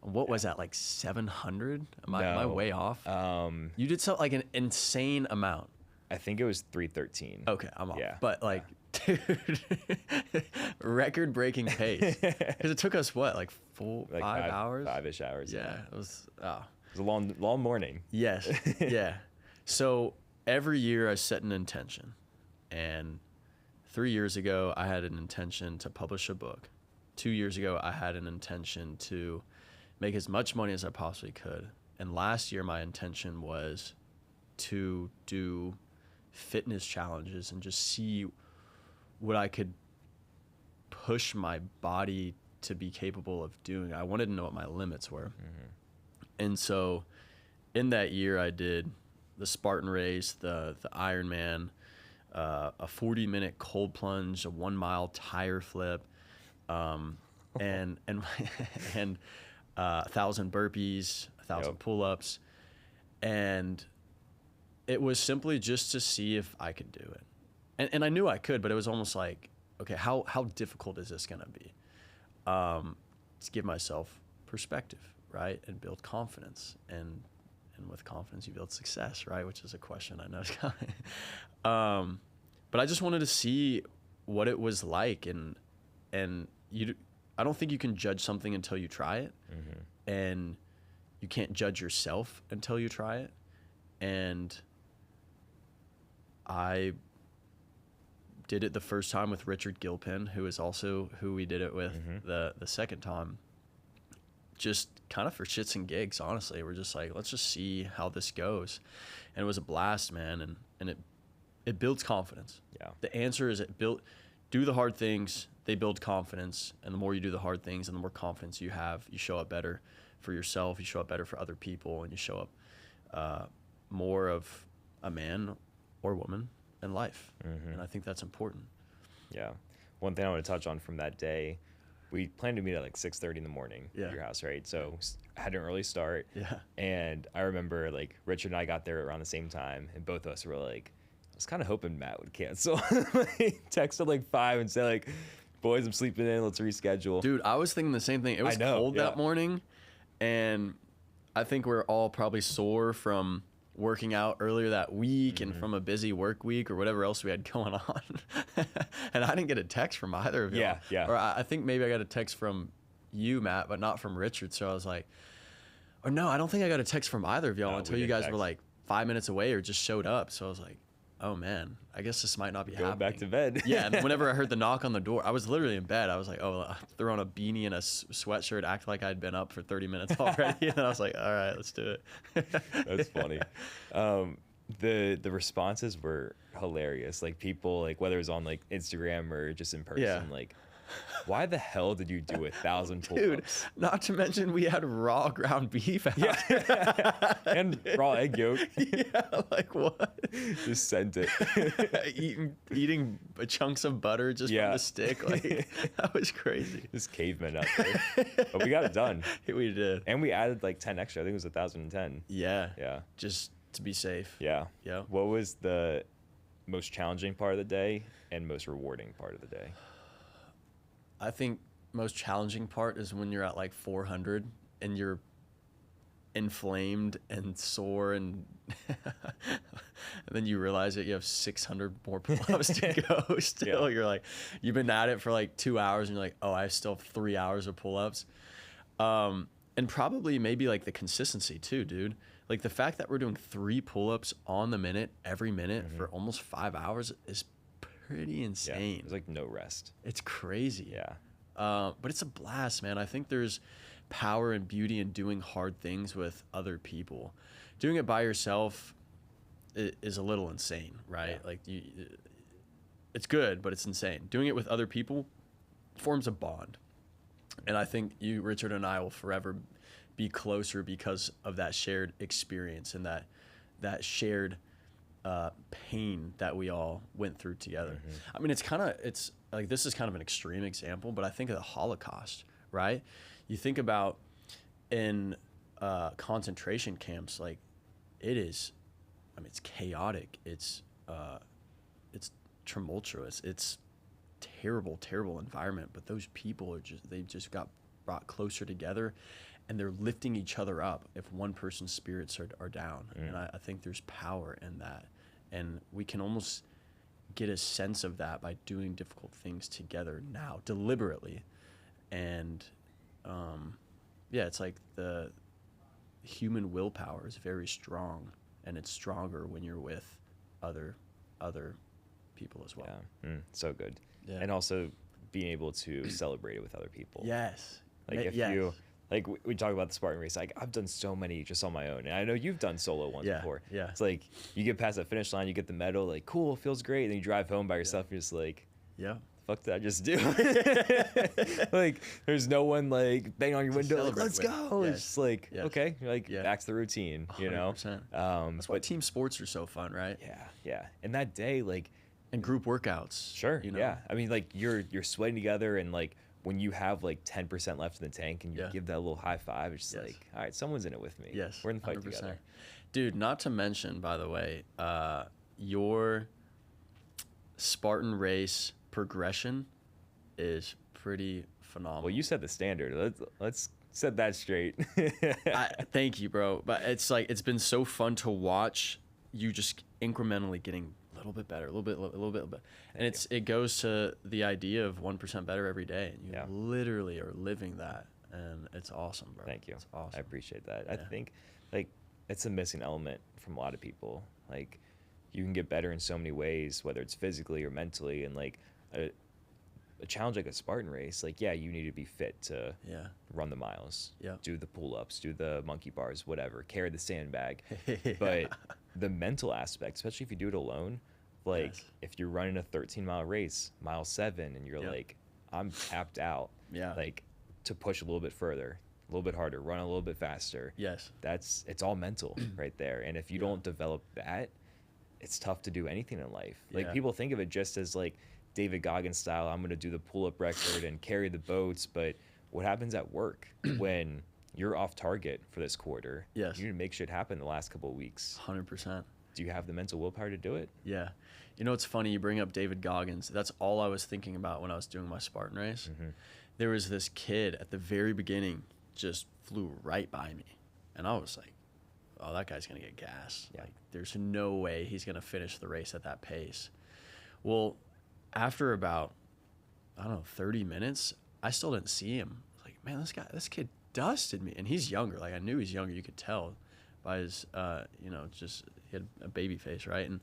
What was that, like 700? Am I way off? You did something like an insane amount. I think it was 313. Okay, I'm off. Yeah. But like, dude, record-breaking pace. Because it took us what, like 5 hours? 5-ish hours. Yeah, it was. It was a long morning. Yes. Yeah. So every year I set an intention, and 3 years ago I had an intention to publish a book. 2 years ago I had an intention to make as much money as I possibly could, and last year my intention was to do fitness challenges and just see what I could push my body to be capable of doing. I wanted to know what my limits were. And so in that year I did the Spartan race, the Ironman, a 40-minute cold plunge, a 1-mile tire flip, and 1,000 burpees, 1,000 pull-ups, and it was simply just to see if I could do it. And I knew I could, but it was almost like, okay, how difficult is this gonna be? To give myself perspective, right, and build confidence, and with confidence you build success, right? Which is a question I know is coming. But I just wanted to see what it was like, and I don't think you can judge something until you try it, and you can't judge yourself until you try it. And I did it the first time with Richard Gilpin, who is also who we did it with the second time, just kind of for shits and gigs, honestly. We're just like, let's just see how this goes. And it was a blast, man, and it builds confidence. Yeah. The answer is do the hard things, they build confidence, and the more you do the hard things and the more confidence you have, you show up better for yourself, you show up better for other people, and you show up more of a man or woman in life. And I think that's important. Yeah. One thing I want to touch on from that day, we planned to meet at like 6:30 in the morning at your house, right? So I had an early start. Yeah. And I remember like Richard and I got there around the same time, and both of us were like, I was kind of hoping Matt would cancel. He texted like 5 and said like, boys, I'm sleeping in, let's reschedule. Dude, I was thinking the same thing. It was cold that morning, and I think we're all probably sore from working out earlier that week and from a busy work week or whatever else we had going on. And I didn't get a text from either of y'all. Yeah. Or I think maybe I got a text from you, Matt, but not from Richard. So I was like, or no, I don't think I got a text from either of y'all until you guys were like 5 minutes away or just showed up. So I was like, oh man, I guess this might not be happening. Back to bed. Yeah, and whenever I heard the knock on the door, I was literally in bed. I was like, oh, throw on a beanie and a sweatshirt, act like I'd been up for 30 minutes already. And I was like, all right, let's do it. That's funny. The responses were hilarious. Like people, like whether it was on like Instagram or just in person, like Why the hell did you do 1,000 pull-ups? Dude, not to mention we had raw ground beef out. Yeah. And raw egg yolk. Yeah, like what? Just sent it. Eating chunks of butter just from the stick. Like, that was crazy. Just cavemen out there. But we got it done. We did. And we added like 10 extra. I think it was 1,010. Yeah. Yeah. Just to be safe. Yeah. Yeah. What was the most challenging part of the day and most rewarding part of the day? I think most challenging part is when you're at like 400 and you're inflamed and sore and and then you realize that you have 600 more pull-ups to go still. You're like, you've been at it for like 2 hours and you're like, oh, I still have 3 hours of pull-ups. And probably maybe like the consistency too, dude. Like the fact that we're doing 3 pull-ups on the minute every minute for almost 5 hours is pretty insane. There's like no rest. It's crazy. Yeah. But it's a blast, man. I think there's power and beauty in doing hard things with other people. Doing it by yourself is a little insane, right? Yeah. Like it's good, but it's insane. Doing it with other people forms a bond. And I think you, Richard, and I will forever be closer because of that shared experience and that shared pain that we all went through together. I mean, it's like, this is kind of an extreme example, but I think of the Holocaust, right? You think about in concentration camps, like it's chaotic. It's tumultuous. It's terrible environment, but those people they just got brought closer together, and they're lifting each other up if one person's spirits are down. And I think there's power in that. And we can almost get a sense of that by doing difficult things together now, deliberately. And it's like the human willpower is very strong, and it's stronger when you're with other people as well. Yeah. So good. Yeah. And also being able to celebrate it with other people. Yes. Like if you, like we talk about the Spartan race, like I've done so many just on my own, and I know you've done solo ones before. Yeah. It's like you get past that finish line, you get the medal, like cool, feels great. And then you drive home by yourself, you're just like, fuck did I just do? Like there's no one like banging on your window, like let's go. It's just like okay, you're like back to the routine, you know. 100%. That's why team sports are so fun, right? Yeah. And that day, like, and group workouts. Sure. You know? Yeah. I mean, like you're sweating together, and like when you have like 10% left in the tank and you give that little high five, it's just like, all right, someone's in it with me. Yes. We're in the fight 100%. together. Dude, not to mention, by the way, your Spartan race progression is pretty phenomenal. Well, you set the standard. Let's set that straight. Thank you, bro. But it's like, it's been so fun to watch you just incrementally getting a little bit better, a little bit. And it goes to the idea of 1% better every day. And you literally are living that. And it's awesome, bro. Thank you. It's awesome. I appreciate that. I think like it's a missing element from a lot of people. Like you can get better in so many ways, whether it's physically or mentally. And like a challenge like a Spartan race, like, you need to be fit to run the miles, do the pull-ups, do the monkey bars, whatever, carry the sandbag. But the mental aspect, especially if you do it alone, like if you're running a 13-mile race, mile 7, and you're like, I'm tapped out, like to push a little bit further, a little bit harder, run a little bit faster. It's all mental right there. And if you don't develop that, it's tough to do anything in life. Like people think of it just as like David Goggins style, I'm going to do the pull-up record and carry the boats. But what happens at work when you're off target for this quarter? You need to make shit happen the last couple of weeks. 100%. Do you have the mental willpower to do it? Yeah. You know, it's funny you bring up David Goggins. That's all I was thinking about when I was doing my Spartan race. There was this kid at the very beginning just flew right by me. And I was like, oh, that guy's going to get gas. Like, there's no way he's going to finish the race at that pace. Well, after about, 30 minutes, I still didn't see him. I was like, man, this kid dusted me. And he's younger. Like, I knew he's younger. You could tell by his, just, he had a baby face, right? And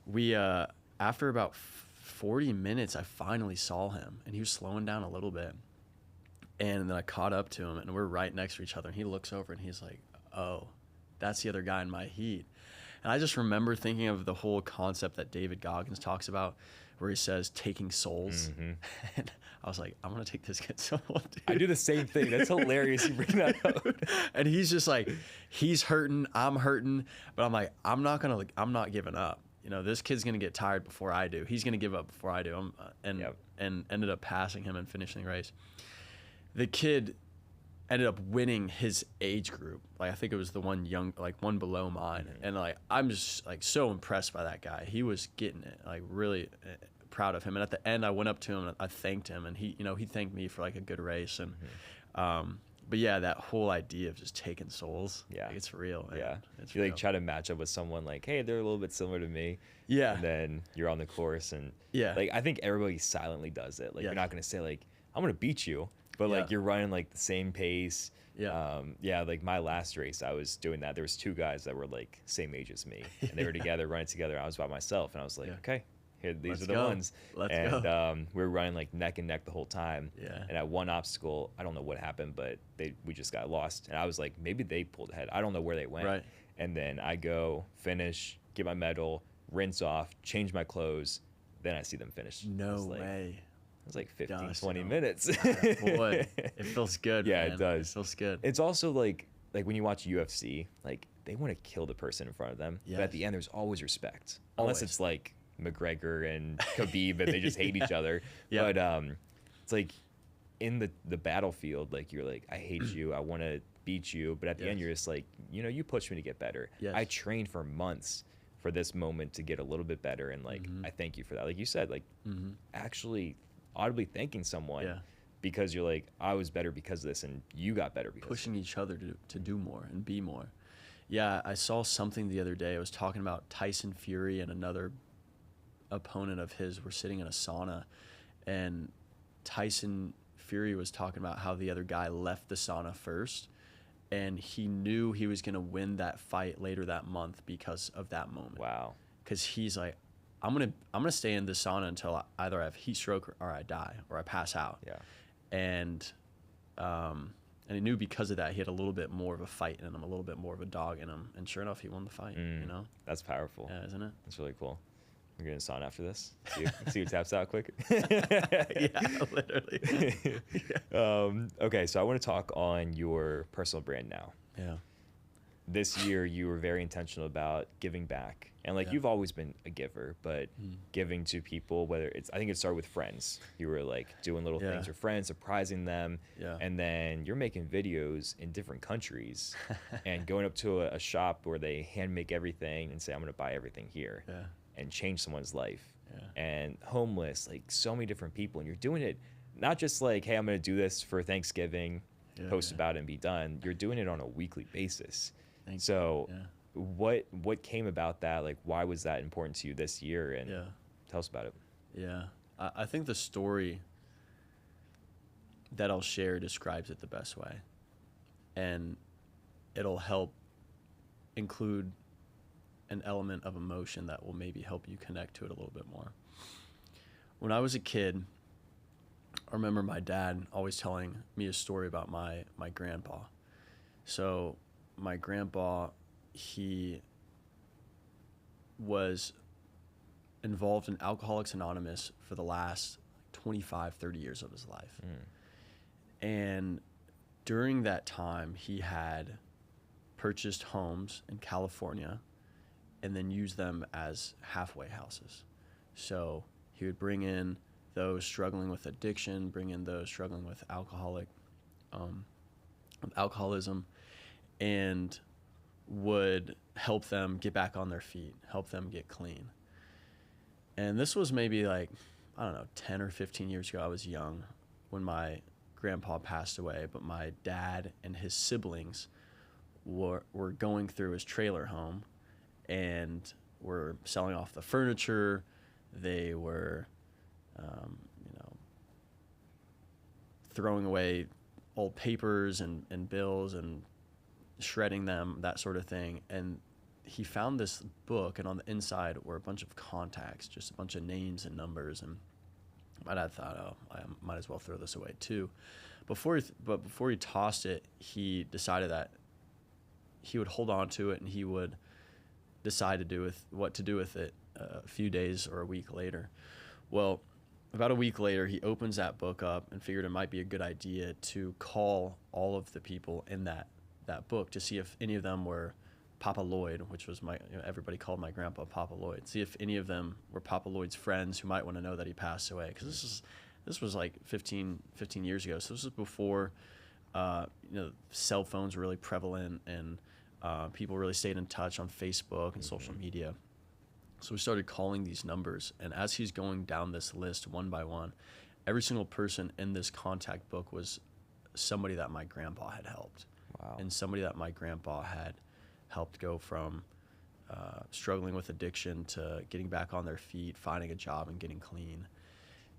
we, after about 40 minutes, I finally saw him. And he was slowing down a little bit. And then I caught up to him, and we're right next to each other. And he looks over, and he's like, oh, that's the other guy in my heat. And I just remember thinking of the whole concept that David Goggins talks about, where he says taking souls. Mm-hmm. And I was like, I'm going to take this kid's soul, dude. I do the same thing. That's hilarious you bring that up. And he's just like, he's hurting, I'm hurting. But I'm like, I'm not giving up. You know, this kid's going to get tired before I do. He's going to give up before I do. And ended up passing him and finishing the race. The kid ended up winning his age group. Like, I think it was the one one below mine. Mm-hmm. And like, I'm just like so impressed by that guy. He was getting it, like really proud of him. And at the end I went up to him and I thanked him, and he thanked me for like a good race. And, but yeah, that whole idea of just taking souls, like, it's real. Yeah. You like try to match up with someone like, hey, they're a little bit similar to me. Yeah. And then you're on the course and like, I think everybody silently does it. Like, you're not going to say like, I'm going to beat you. But like, you're running like the same pace. Like my last race, I was doing that. There was 2 guys that were like same age as me, and they were together running together. I was by myself, and I was like, okay, here, these are the ones. Let's go. We were running like neck and neck the whole time. Yeah. And at one obstacle, I don't know what happened, but we just got lost, and I was like, maybe they pulled ahead. I don't know where they went. Right. And then I go finish, get my medal, rinse off, change my clothes. Then I see them finish. No way. It was like 15, 20 minutes. Boy, it feels good. Yeah, man. It does. It feels good. It's also like when you watch UFC, like they want to kill the person in front of them. Yes. But at the end, there's always respect. Unless it's like McGregor and Khabib and they just hate each other. But it's like in the battlefield, like you're like, I hate you. I want to beat you. But at the end, you're just like, you pushed me to get better. Yes. I trained for months for this moment to get a little bit better. And like, I thank you for that. Like you said, like actually audibly thanking someone because you're like, I was better because of this and you got better because pushing each other to do more and be more. Yeah, I saw something the other day. I was talking about Tyson Fury and another opponent of his were sitting in a sauna, and Tyson Fury was talking about how the other guy left the sauna first, and he knew he was going to win that fight later that month because of that moment. Wow. Because he's like, I'm gonna stay in the sauna until either I have heat stroke or I die or I pass out. Yeah. And he knew because of that he had a little bit more of a fight in him, a little bit more of a dog in him, and sure enough, he won the fight. That's powerful. Yeah, isn't it? That's really cool. We're gonna sauna after this. See who taps out quick. Yeah, literally. Okay, so I want to talk on your personal brand now. Yeah. This year you were very intentional about giving back. And like you've always been a giver, but giving to people, I think it started with friends. You were like doing little things for friends, surprising them. Yeah. And then you're making videos in different countries and going up to a shop where they hand make everything and say, I'm going to buy everything here and change someone's life. Yeah. And homeless, like so many different people. And you're doing it not just like, hey, I'm going to do this for Thanksgiving, post about it and be done. You're doing it on a weekly basis. What came about that? Like, why was that important to you this year? And tell us about it. Yeah, I think the story that I'll share describes it the best way, and it'll help include an element of emotion that will maybe help you connect to it a little bit more. When I was a kid, I remember my dad always telling me a story about my grandpa. So my grandpa, he was involved in Alcoholics Anonymous for the last 25, 30 years of his life. And during that time, he had purchased homes in California and then used them as halfway houses. So he would bring in those struggling with addiction, bring in those struggling with alcoholism, and would help them get back on their feet, help them get clean. And this was maybe like, I don't know, 10 or 15 years ago. I was young when my grandpa passed away, but my dad and his siblings were going through his trailer home and were selling off the furniture. They were, throwing away old papers and bills and shredding them, that sort of thing. And he found this book, and on the inside were a bunch of contacts, just a bunch of names and numbers. And my dad thought, oh, I might as well throw this away too. Before he tossed it, he decided that he would hold on to it and he would decide to do with what to do with it a few days or a week later. Well, about a week later, he opens that book up and figured it might be a good idea to call all of the people in that book to see if any of them were Papa Lloyd, which was everybody called my grandpa Papa Lloyd. See if any of them were Papa Lloyd's friends who might want to know that he passed away. Because this was like 15 years ago. So this was before, cell phones were really prevalent, and people really stayed in touch on Facebook and social media. So we started calling these numbers, and as he's going down this list one by one, every single person in this contact book was somebody that my grandpa had helped. Wow. And somebody that my grandpa had helped go from struggling with addiction to getting back on their feet, finding a job, and getting clean.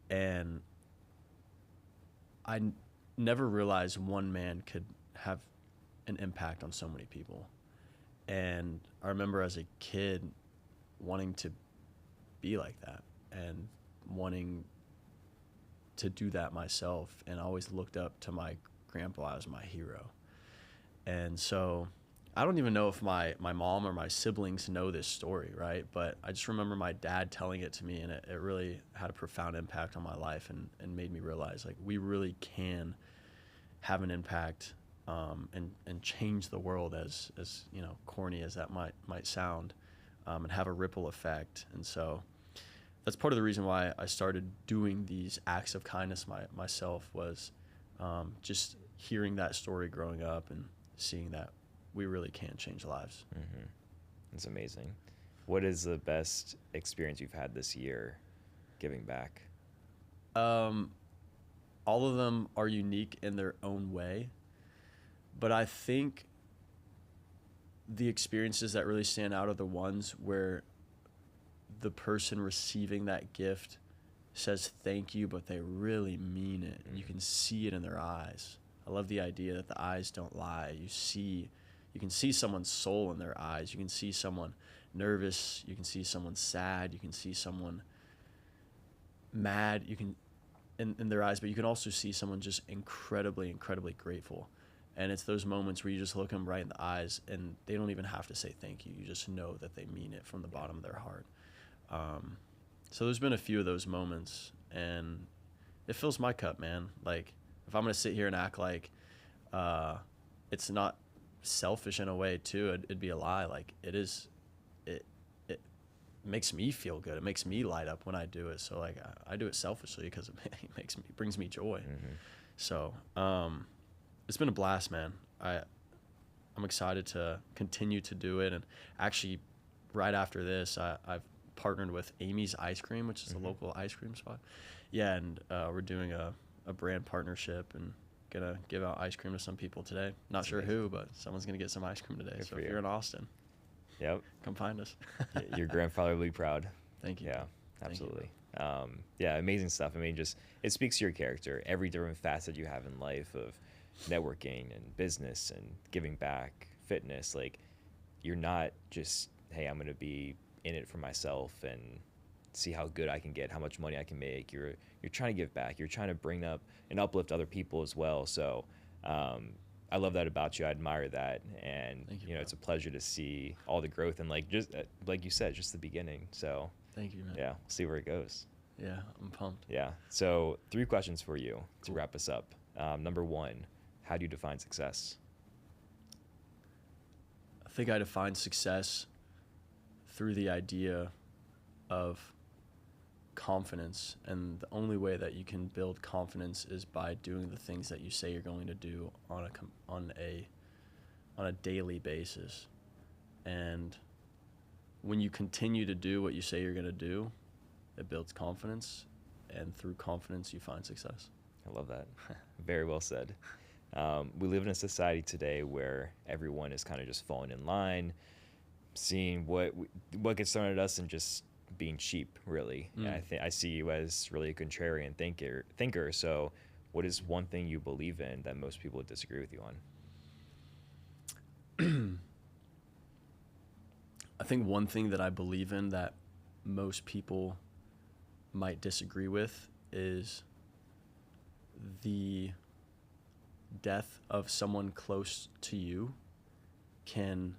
And I never realized one man could have an impact on so many people. And I remember as a kid wanting to be like that and wanting to do that myself, and I always looked up to my grandpa as my hero. And so I don't even know if my mom or my siblings know this story, right? But I just remember my dad telling it to me, and it really had a profound impact on my life, and made me realize, like, we really can have an impact and change the world, as corny as that might sound, and have a ripple effect. And so that's part of the reason why I started doing these acts of kindness myself, was just hearing that story growing up and seeing that we really can change lives. Mm-hmm. It's amazing. What is the best experience you've had this year giving back? All of them are unique in their own way, but I think the experiences that really stand out are the ones where the person receiving that gift says thank you, but they really mean it. And you can see it in their eyes. I love the idea that the eyes don't lie. You can see someone's soul in their eyes. You can see someone nervous. You can see someone sad. You can see someone mad. You can in their eyes, but you can also see someone just incredibly, incredibly grateful. And it's those moments where you just look them right in the eyes, and they don't even have to say thank you. You just know that they mean it from the bottom of their heart. So there's been a few of those moments, and it fills my cup, man. Like, if I'm going to sit here and act like it's not selfish in a way too, it'd be a lie. Like, it is. It makes me feel good. It makes me light up when I do it. So, like, I do it selfishly because it brings me joy. Mm-hmm. So it's been a blast, man. I'm excited to continue to do it. And actually, right after this, I've partnered with Amy's Ice Cream, which is a local ice cream spot. Yeah, and we're doing a brand partnership and gonna give out ice cream to some people today. Not sure who, but someone's gonna get some ice cream today. So if you're in Austin, come find us. Your grandfather will be proud. Thank you. Yeah, absolutely. Yeah, amazing stuff. I mean, just it speaks to your character. Every different facet you have in life of networking and business and giving back, fitness. Like, you're not just, hey, I'm gonna be in it for myself and see how good I can get, how much money I can make. You're trying to give back. You're trying to bring up and uplift other people as well. So I love that about you. I admire that. And you know, it's a pleasure to see all the growth, and like just like you said, just the beginning. So thank you, man. Yeah, we'll see where it goes. Yeah, I'm pumped. Yeah. So 3 questions for you to wrap us up. Number 1, how do you define success? I think I define success through the idea of confidence, and the only way that you can build confidence is by doing the things that you say you're going to do on a daily basis. And when you continue to do what you say you're going to do, it builds confidence, and through confidence you find success. I love that. Very well said. We live in a society today where everyone is kind of just falling in line, seeing what gets thrown at us, and just being cheap, really. And I see you as really a contrarian thinker. So what is one thing you believe in that most people would disagree with you on? I think one thing that I believe in that most people might disagree with is the death of someone close to you can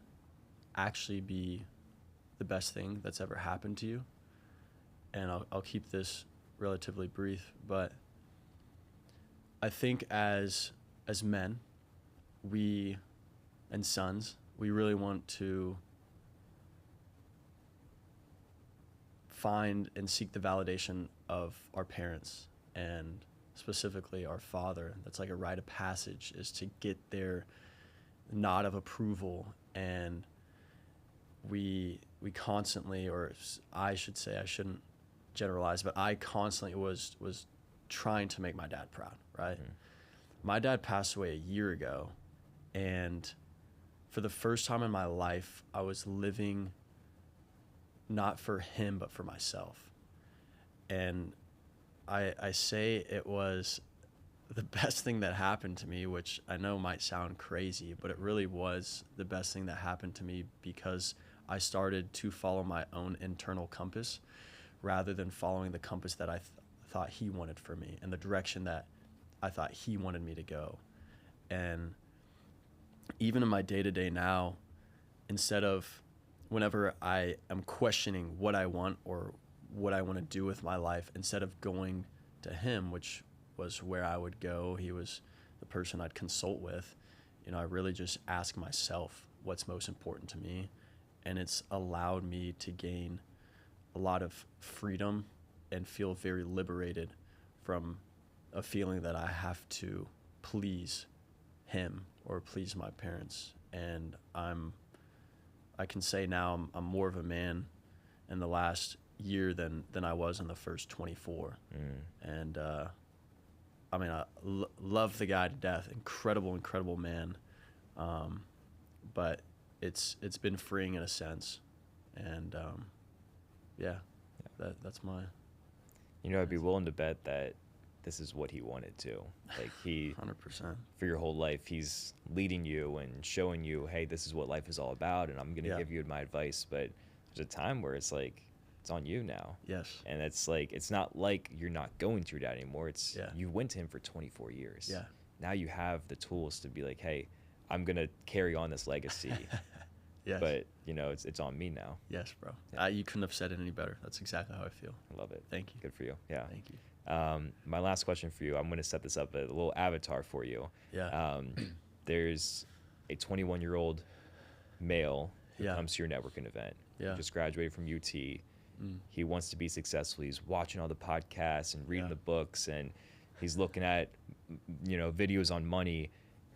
actually be the best thing that's ever happened to you. And I'll keep this relatively brief, but I think as men, and sons, we really want to find and seek the validation of our parents, and specifically our father. That's like a rite of passage, is to get their nod of approval. And we constantly, or I should say, I shouldn't generalize, but I constantly was trying to make my dad proud, right? Mm-hmm. My dad passed away a year ago, and for the first time in my life, I was living not for him, but for myself. And I say it was the best thing that happened to me, which I know might sound crazy, but it really was the best thing that happened to me, because I started to follow my own internal compass rather than following the compass that I thought he wanted for me, and the direction that I thought he wanted me to go. And even in my day-to-day now, instead of whenever I am questioning what I want or what I want to do with my life, instead of going to him, which was where I would go, he was the person I'd consult with, I really just ask myself what's most important to me. And it's allowed me to gain a lot of freedom and feel very liberated from a feeling that I have to please him or please my parents. And I can say now I'm more of a man in the last year than I was in the first 24. And I love the guy to death. Incredible man. But it's been freeing in a sense. And that's my. I'd be willing to bet that this is what he wanted to. Like, he 100%. For your whole life, he's leading you and showing you, hey, this is what life is all about, and I'm gonna give you my advice. But there's a time where it's like, it's on you now. Yes. And it's like, it's not like you're not going to your dad anymore. It's you went to him for 24 years. Yeah. Now you have the tools to be like, hey, I'm gonna carry on this legacy. Yes. But it's on me now. Yes, bro. Yeah. You couldn't have said it any better. That's exactly how I feel. I love it. Thank you. Good for you. Yeah. Thank you. My last question for you, I'm going to set this up a little avatar for you. Yeah. There's a 21-year-old male who comes to your networking event. Yeah. He just graduated from UT. He wants to be successful. He's watching all the podcasts and reading the books, and he's looking at videos on money.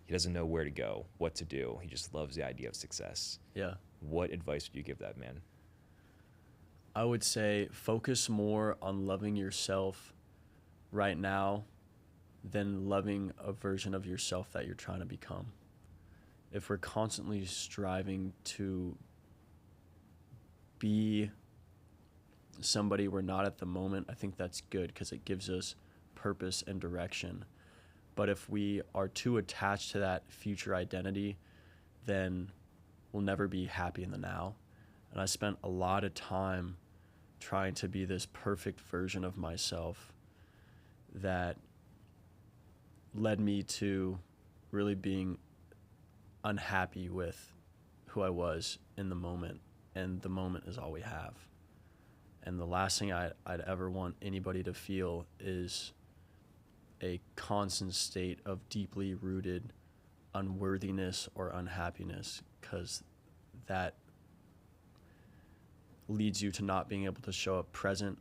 He doesn't know where to go, what to do. He just loves the idea of success. Yeah. What advice would you give that man? I would say focus more on loving yourself right now than loving a version of yourself that you're trying to become. If we're constantly striving to be somebody we're not at the moment, I think that's good, because it gives us purpose and direction. But if we are too attached to that future identity, then we'll never be happy in the now. And I spent a lot of time trying to be this perfect version of myself that led me to really being unhappy with who I was in the moment. And the moment is all we have. And the last thing I'd ever want anybody to feel is a constant state of deeply rooted unworthiness or unhappiness, because that leads you to not being able to show up present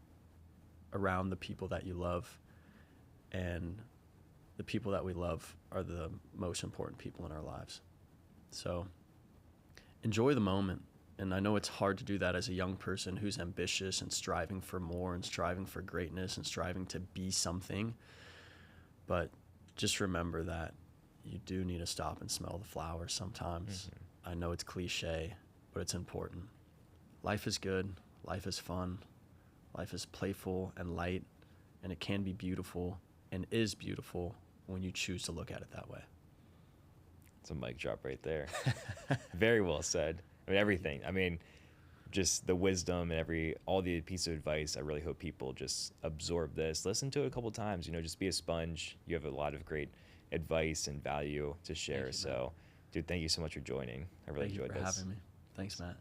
around the people that you love. And the people that we love are the most important people in our lives. So enjoy the moment. And I know it's hard to do that as a young person who's ambitious and striving for more and striving for greatness and striving to be something. But just remember that you do need to stop and smell the flowers sometimes. I know it's cliche, but it's important. Life is good. Life is fun. Life is playful and light, and it can be beautiful and is beautiful when you choose to look at it that way. It's a mic drop right there. Very well said. Everything. Just the wisdom and all the piece of advice. I really hope people just absorb this, listen to it a couple times, just be a sponge. You have a lot of great advice and value to share. So, dude, thank you so much for joining. I really enjoyed this. Thank you for having me. Thanks, Matt.